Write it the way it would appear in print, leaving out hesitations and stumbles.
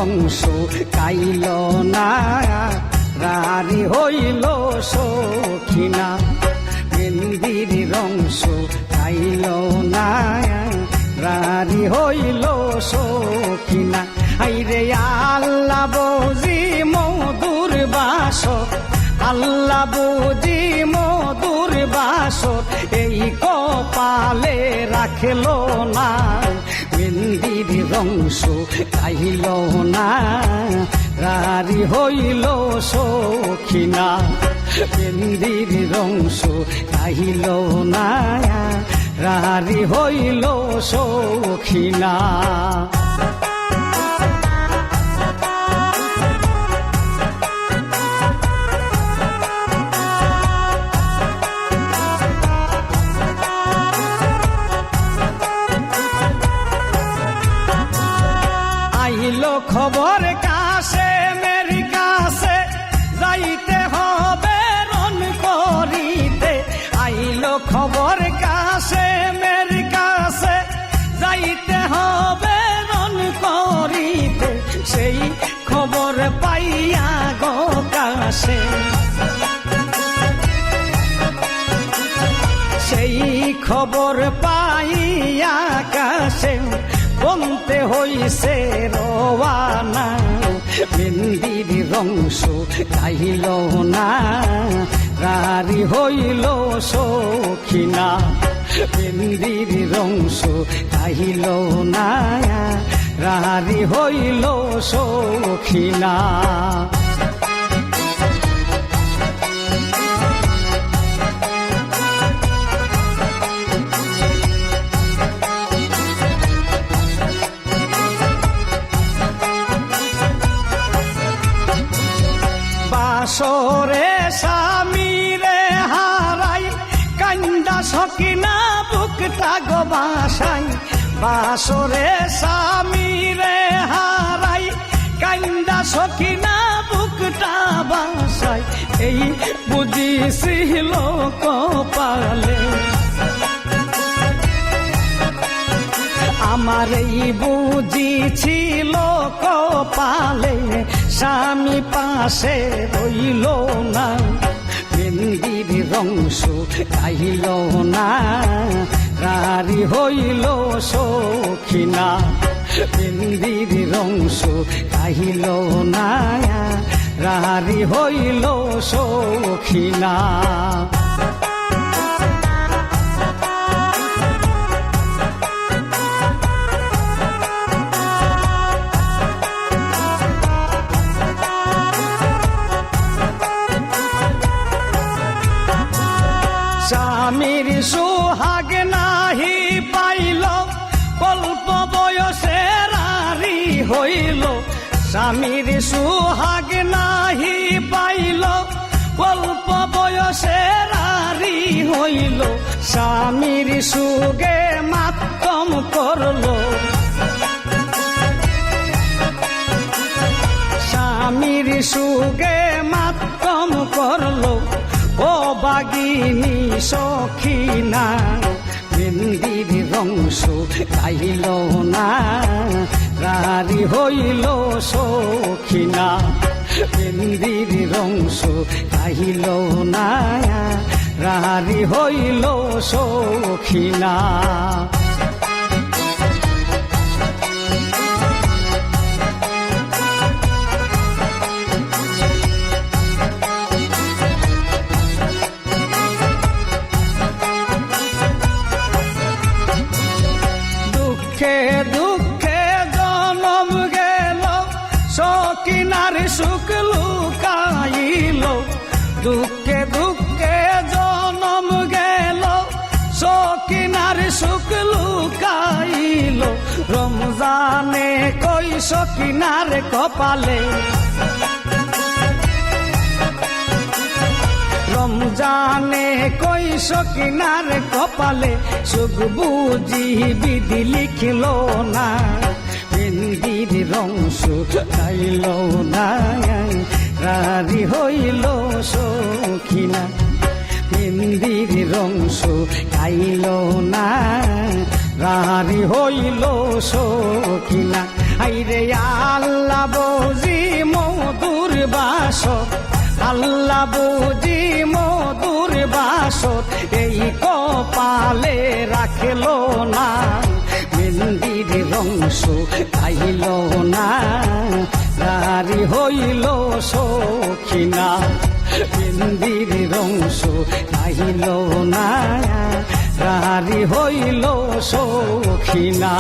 রংস গাইল না রারি হইল সখিনা মেহেন্দির রংস গাইল না রারি হইল সখিনা আইরে আল্লাহ বুঝি মধুর বাসর আল্লাহ বুঝি মধুর বাসর এই কপালে রাখল না মেহেন্দির রংস গাইল না রারি হইল সখিনা মেহেন্দির রংস গাইল না রারি হইল সখিনা খবর কাছে মেরি কাছে যাইতে হবে রন করিতে আইলো খবর কাছে মেরি কাছে যাইতে হবে রন করিতে সেই খবর পাইয়া গো কাছে সেই খবর পাইয়া কাছে বলতে হইছে রওয়ানা মেহেন্দির রংস গাইল না রারি হইল সখিনা মেহেন্দির রংস গাইল না রারি হইল সখিনা বাসরে স্বামীরে হারাই কান্দা সখিনা বুকটা গো বাসাই বাসরে স্বামীরে হারাই কান্দা সখিনা বুকটা বাসাই এই বুঝিছিল কপালে আমার এই বুঝিছিল কপালে স্বামী পাশে রইল না মেহেন্দির রংস গাইল না রারি হইল সখিনা মেহেন্দির রংস গাইল না রারি হইল সখিনা স্বামীর সোহাগ নাহি পাইল অল্প বয়সে রারি হইল স্বামীর সোহাগ নাহি পাইল অল্প বয়সে রারি হইল স্বামীর সুগে মাতম করল স্বামীর সুগে মাতম করল ও বাগিনী সখিনা মেহেন্দির রংস গাইল না রারি হইল সখিনা মেহেন্দির রংস গাইল না রারি হইল সখিনা দুঃখে দুঃখে জনম গেল সখিনার সুখ লুকাইল দুঃখে দুঃখে জনম গেল সখিনার সুখ লুকাইল রমজানে কই সখিনার কপালে রমজানে কই সখিনার কপালে সুখ বুঝি বিধি লিখিল না মেহেন্দির রংস গাইল না রারি হইল সখিনা মেহেন্দির রংস গাইল না রারি হইল সখিনা হাইরে আল্লাহ বুঝি মধুর বাসর, আল্লাহ বুঝি মধুর বাসর এই কপালে রাখল না, মেহেন্দির রং শুকাইল না, রারি হইল সখিনা, মেহেন্দির রং শুকাইল না, রারি হইল সখিনা।